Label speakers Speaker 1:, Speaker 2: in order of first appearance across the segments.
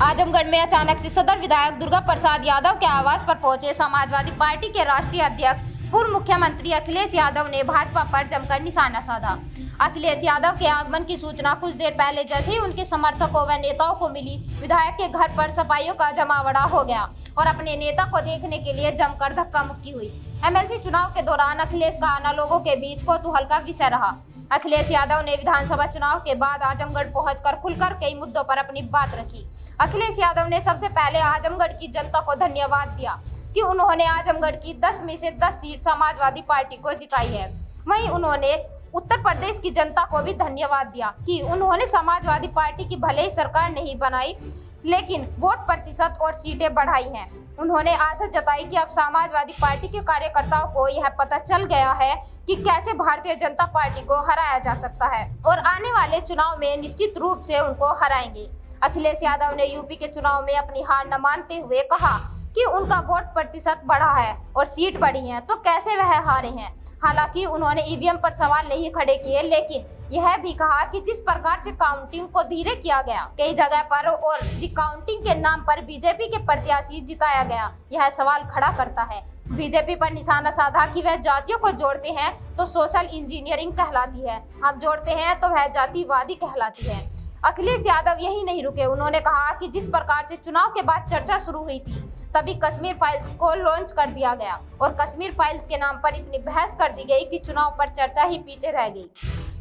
Speaker 1: आजमगढ़ में अचानक से सदर विधायक दुर्गा प्रसाद यादव के आवास पर पहुंचे समाजवादी पार्टी के राष्ट्रीय अध्यक्ष पूर्व मुख्यमंत्री अखिलेश यादव ने भाजपा पर जमकर निशाना साधा। अखिलेश यादव के आगमन की सूचना कुछ देर पहले जैसे ही उनके समर्थकों व नेताओं को मिली, विधायक के घर पर सफाइयों का जमावड़ा हो गया और अपने नेता को देखने के लिए जमकर धक्का मुक्की हुई। एमएलसी चुनाव के दौरान अखिलेश का आना लोगों के बीच कौतूहल का विषय रहा। अखिलेश यादव ने विधानसभा चुनाव के बाद आजमगढ़ पहुंचकर खुलकर कई मुद्दों पर अपनी बात रखी। अखिलेश यादव ने सबसे पहले आजमगढ़ की जनता को धन्यवाद दिया कि उन्होंने आजमगढ़ की 10 में से 10 सीट समाजवादी पार्टी को जिताई है। वहीं उन्होंने उत्तर प्रदेश की जनता को भी धन्यवाद दिया कि उन्होंने समाजवादी पार्टी की भले ही सरकार नहीं बनाई, लेकिन वोट प्रतिशत और सीटें बढ़ाई हैं। उन्होंने आशा जताई कि अब समाजवादी पार्टी के कार्यकर्ताओं को यह पता चल गया है कि कैसे भारतीय जनता पार्टी को हराया जा सकता है और आने वाले चुनाव में निश्चित रूप से उनको हराएंगे। अखिलेश यादव ने यूपी के चुनाव में अपनी हार न मानते हुए कहा कि उनका वोट प्रतिशत बढ़ा है और सीट बढ़ी है, तो कैसे वह हारे हैं। हालांकि उन्होंने ईवीएम पर सवाल नहीं खड़े किए, लेकिन यह भी कहा कि जिस प्रकार से काउंटिंग को धीरे किया गया कई जगह पर और रिकाउंटिंग के नाम पर बीजेपी के प्रत्याशी जिताया गया, यह सवाल खड़ा करता है। बीजेपी पर निशाना साधा कि वह जातियों को जोड़ते हैं तो सोशल इंजीनियरिंग कहलाती है, हम जोड़ते हैं तो वह जातिवादी कहलाती है। अखिलेश यादव यही नहीं रुके, उन्होंने कहा कि जिस प्रकार से चुनाव के बाद चर्चा शुरू हुई थी, तभी कश्मीर फाइल्स को लॉन्च कर दिया गया और कश्मीर फाइल्स के नाम पर इतनी बहस कर दी गई कि चुनाव पर चर्चा ही पीछे रह गई।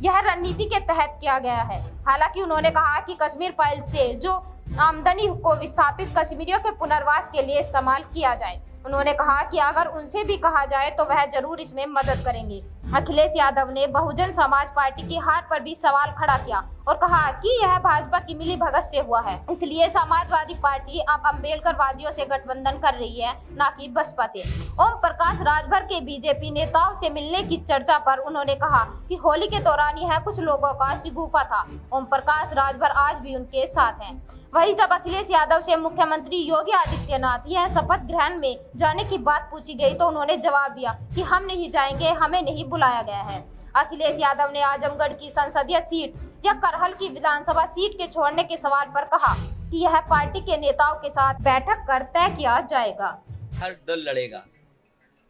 Speaker 1: यह रणनीति के तहत किया गया है। हालांकि उन्होंने कहा कि कश्मीर फाइल्स से जो आमदनी को विस्थापित कश्मीरियों के पुनर्वास के लिए इस्तेमाल किया जाए। उन्होंने कहा कि अगर उनसे भी कहा जाए तो वह जरूर इसमें मदद करेंगे। अखिलेश यादव ने बहुजन समाज पार्टी की हार पर भी सवाल खड़ा किया और कहा कि यह भाजपा की मिलीभगत से हुआ है, इसलिए समाजवादी पार्टी अब अम्बेडकरवादियों से गठबंधन कर रही है, न कि बसपा से। ओम प्रकाश राजभर के बीजेपी नेताओं से मिलने की चर्चा पर उन्होंने कहा कि होली के दौरान यह कुछ लोगों का शिगुफा था। ओम प्रकाश राजभर आज भी उनके साथ हैं। वहीं जब अखिलेश यादव से मुख्यमंत्री योगी आदित्यनाथ यह शपथ ग्रहण में जाने की बात पूछी गई तो उन्होंने जवाब दिया कि हम नहीं जाएंगे, हमें नहीं बुलाया गया है। अखिलेश यादव ने आजमगढ़ की संसदीय सीट या करहल की विधानसभा सीट के छोड़ने के सवाल पर कहा कि यह पार्टी के नेताओं के साथ बैठक कर तय किया जाएगा।
Speaker 2: हर दल लड़ेगा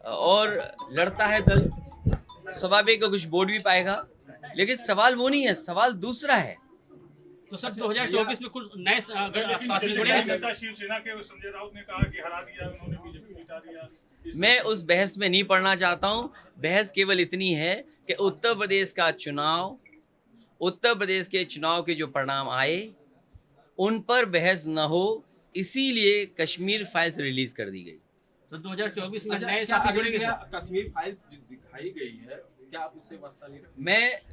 Speaker 2: और लड़ता है दल, स्वाभाविक कुछ वोट भी पाएगा, लेकिन सवाल वो नहीं है, सवाल दूसरा है।
Speaker 3: तो सर 2024 में कुछ नए शासन जुड़े हैं।
Speaker 4: शिवसेना के संजय राउत ने कहा कि हरा दिया उन्होंने, बीजेपी जिता दिया।
Speaker 2: मैं उस बहस में नहीं पढ़ना चाहता हूं। बहस केवल इतनी है कि उत्तर प्रदेश के चुनाव के जो परिणाम आए उन पर बहस न हो, इसीलिए कश्मीर फाइल्स रिलीज कर दी गई।
Speaker 3: तो 2024 में नए साथी जुड़ेंगे।
Speaker 5: कश्मीर फाइल्स दिखाई गई है, क्या आप उससे वास्ता नहीं रखते?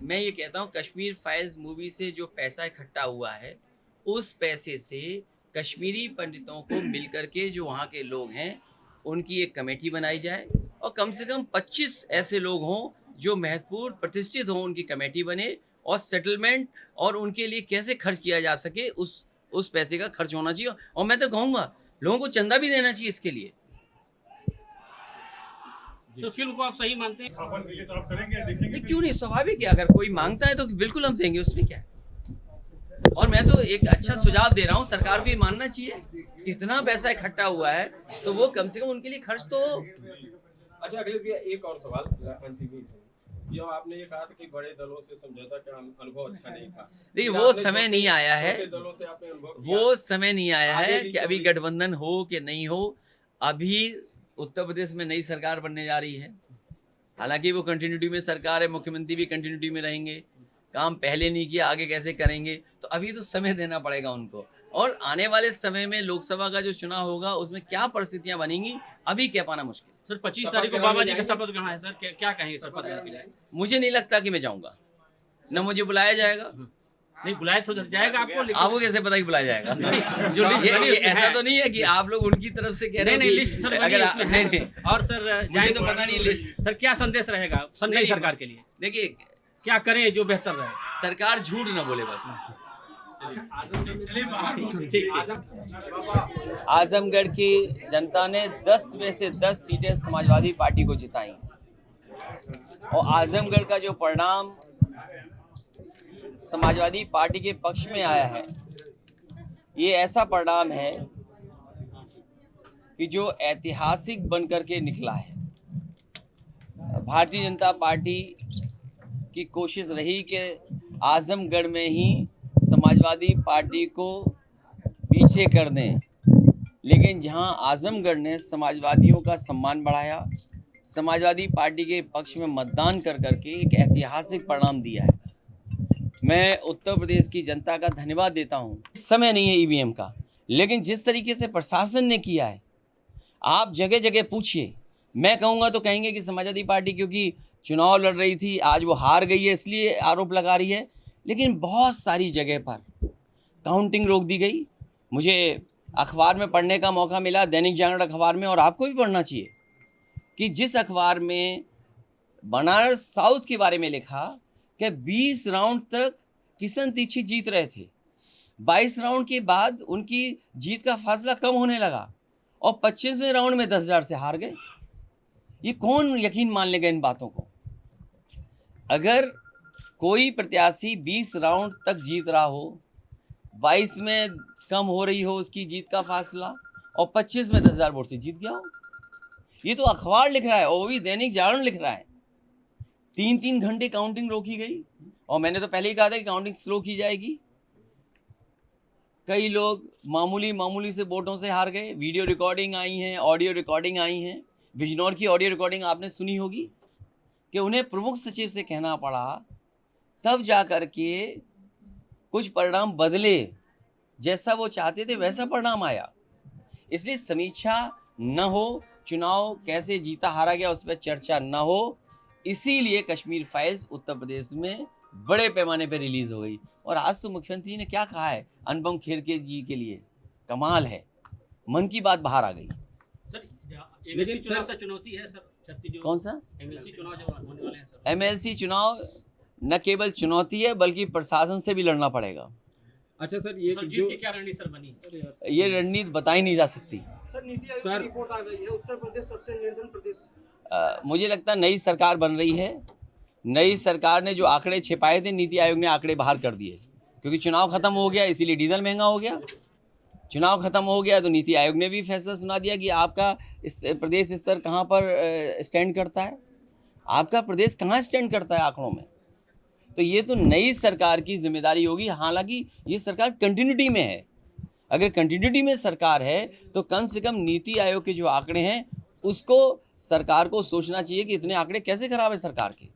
Speaker 2: मैं ये कहता हूँ, कश्मीर फाइल्स मूवी से जो पैसा इकट्ठा हुआ है, उस पैसे से कश्मीरी पंडितों को मिल करके जो वहाँ के लोग हैं उनकी एक कमेटी बनाई जाए और कम से कम 25 ऐसे लोग हों जो महत्वपूर्ण प्रतिष्ठित हों, उनकी कमेटी बने और सेटलमेंट और उनके लिए कैसे खर्च किया जा सके उस पैसे का खर्च होना चाहिए। और मैं तो कहूँगा लोगों को चंदा भी देना चाहिए इसके लिए।
Speaker 3: तो फिल्म को आप सही मानते हैं?
Speaker 4: स्थापन के लिए तो आप करेंगे, देखेंगे
Speaker 2: क्यों नहीं, स्वाभाविक है, अगर कोई मांगता है तो बिल्कुल हम देंगे, उसमें क्या है। और मैं तो एक अच्छा सुझाव दे रहा हूँ, सरकार को ये मानना चाहिए इतना पैसा इकट्ठा हुआ है तो वो कम से कम उनके लिए खर्च तो।
Speaker 5: अच्छा अखिलेश भैया, एक और सवाल जो आपने ये कहा था कि बड़े दलों से समझौता का अनुभव अच्छा नहीं था।
Speaker 2: देखिए वो समय नहीं आया है,
Speaker 5: दलों से आपने अनुभव
Speaker 2: वो समय नहीं आया है कि अभी गठबंधन हो कि नहीं हो। अभी उत्तर प्रदेश में नई सरकार बनने जा रही है, हालांकि वो कंटिन्यूटी में सरकार है, मुख्यमंत्री भी कंटिन्यूटी में रहेंगे, काम पहले नहीं किया आगे कैसे करेंगे, तो अभी तो समय देना पड़ेगा उनको। और आने वाले समय में लोकसभा का जो चुनाव होगा उसमें क्या परिस्थितियां बनेंगी अभी कह पाना मुश्किल।
Speaker 3: सर 25 तारीख को बाबा जी का शपथ ग्रहण है, सर क्या कहेंगे शपथ ग्रहण के लिए?
Speaker 2: मुझे नहीं लगता कि मैं जाऊंगा, न मुझे बुलाया जाएगा।
Speaker 3: नहीं बुलाया तो जाएगा
Speaker 2: आपको कैसे पता कि बुलाया जाएगा?
Speaker 3: जो लिस्ट बनी
Speaker 2: ये ऐसा तो नहीं है कि आप लोग उनकी तरफ से कह रहे हैं।
Speaker 3: नहीं लिस्ट सर
Speaker 2: अगर
Speaker 3: नहीं। और सर
Speaker 2: मुझे तो पता नहीं लिस्ट।
Speaker 3: सर क्या संदेश रहेगा नई सरकार के लिए?
Speaker 2: देखिए
Speaker 3: क्या करें जो बेहतर रहे?
Speaker 2: सरकार झूठ न बोले बस। आजमगढ़ की जनता ने 10 में से 10 सीटें समाजवादी पार्टी को जिताई और आजमगढ़ का जो परिणाम समाजवादी पार्टी के पक्ष में आया है ये ऐसा परिणाम है कि जो ऐतिहासिक बनकर के निकला है। भारतीय जनता पार्टी की कोशिश रही कि आजमगढ़ में ही समाजवादी पार्टी को पीछे कर दें, लेकिन जहां आजमगढ़ ने समाजवादियों का सम्मान बढ़ाया, समाजवादी पार्टी के पक्ष में मतदान कर करके एक ऐतिहासिक परिणाम दिया है। मैं उत्तर प्रदेश की जनता का धन्यवाद देता हूं। समय नहीं है ईवीएम का, लेकिन जिस तरीके से प्रशासन ने किया है, आप जगह जगह पूछिए। मैं कहूँगा तो कहेंगे कि समाजवादी पार्टी क्योंकि चुनाव लड़ रही थी, आज वो हार गई है इसलिए आरोप लगा रही है, लेकिन बहुत सारी जगह पर काउंटिंग रोक दी गई। मुझे अखबार में पढ़ने का मौका मिला, दैनिक जागरण अखबार में, और आपको भी पढ़ना चाहिए कि जिस अखबार में बनारस साउथ के बारे में लिखा कि 20 राउंड तक किशन तीक्षी जीत रहे थे, 22 राउंड के बाद उनकी जीत का फासला कम होने लगा और 25वें राउंड में 10,000 से हार गए। ये कौन यकीन मान लेगा इन बातों को? अगर कोई प्रत्याशी 20 राउंड तक जीत रहा हो, 22 में कम हो रही हो उसकी जीत का फासला और 25 में 10,000 वोट से जीत गया हो, ये तो अखबार लिख रहा है और वो भी दैनिक जागरण लिख रहा है। 3-3 घंटे काउंटिंग रोकी गई और मैंने तो पहले ही कहा था कि काउंटिंग स्लो की जाएगी। कई लोग मामूली से वोटों से हार गए। वीडियो रिकॉर्डिंग आई हैं, ऑडियो रिकॉर्डिंग आई हैं। बिजनौर की ऑडियो रिकॉर्डिंग आपने सुनी होगी कि उन्हें प्रमुख सचिव से कहना पड़ा, तब जा कर के कुछ परिणाम बदले, जैसा वो चाहते थे वैसा परिणाम आया। इसलिए समीक्षा न हो, चुनाव कैसे जीता हारा गया उस पर चर्चा न हो, इसीलिए कश्मीर फाइल्स उत्तर प्रदेश में बड़े पैमाने पर रिलीज हो गई। और आज तो मुख्यमंत्री जी ने क्या कहा है अनुपम खेर जी के लिए, कमाल है, मन की बात बाहर आ गई।
Speaker 3: सर एमएलसी चुनाव से चुनौती है सर,
Speaker 2: कौन सा
Speaker 3: एमएलसी चुनाव जो होने वाले हैं सर?
Speaker 2: एमएलसी चुनाव न केवल चुनौती है बल्कि प्रशासन से भी लड़ना पड़ेगा।
Speaker 5: अच्छा सर, ये
Speaker 3: सर जीत की क्या रणनीति सर बनी?
Speaker 2: ये रणनीति बताई नहीं जा सकती।
Speaker 6: सर नीति आयोग की रिपोर्ट आ गई है, उत्तर प्रदेश सबसे निर्धन प्रदेश।
Speaker 2: मुझे लगता है नई सरकार बन रही है। नई सरकार ने जो आंकड़े छिपाए थे, नीति आयोग ने आंकड़े बाहर कर दिए, क्योंकि चुनाव खत्म हो गया इसीलिए डीजल महंगा हो गया। चुनाव खत्म हो गया तो नीति आयोग ने भी फैसला सुना दिया कि आपका प्रदेश स्तर कहाँ पर स्टैंड करता है, आपका प्रदेश कहाँ स्टैंड करता है आंकड़ों में। तो ये तो नई सरकार की जिम्मेदारी होगी। हालांकि ये सरकार कंटिन्यूटी में है। अगर कंटिन्यूटी में सरकार है तो कम से कम नीति आयोग के जो आंकड़े हैं उसको सरकार को सोचना चाहिए कि इतने आंकड़े कैसे खराब है सरकार के।